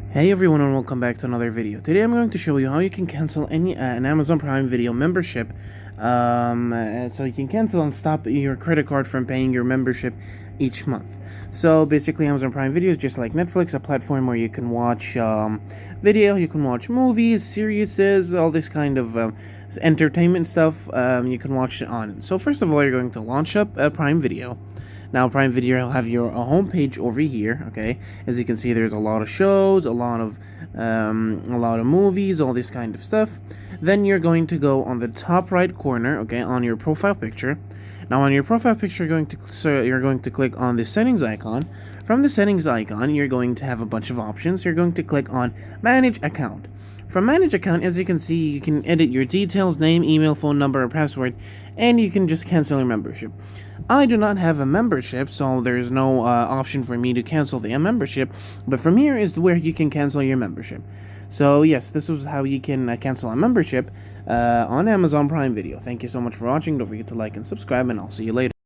Hey everyone and welcome back to another video. Today I'm going to show you how you can cancel an Amazon Prime Video membership. So you can cancel and stop your credit card from paying your membership each month. So basically Amazon Prime Video is just like Netflix, a platform where you can watch video, you can watch movies, series, all this kind of entertainment stuff. You can watch it on. So first of all, you're going to launch up Prime Video. Now, Prime Video will have your home page over here. Okay, as you can see, there's a lot of shows, a lot of movies, all this kind of stuff. Then you're going to go on the top right corner, okay, on your profile picture. Now, on your profile picture, you're going to click on the settings icon. From the settings icon, you're going to have a bunch of options. You're going to click on Manage Account. From Manage Account, as you can see, you can edit your details, name, email, phone number, or password, and you can just cancel your membership. I do not have a membership, so there's no option for me to cancel the membership, but from here is where you can cancel your membership. So yes, this is how you can cancel a membership on Amazon Prime Video. Thank you so much for watching. Don't forget to like and subscribe, and I'll see you later.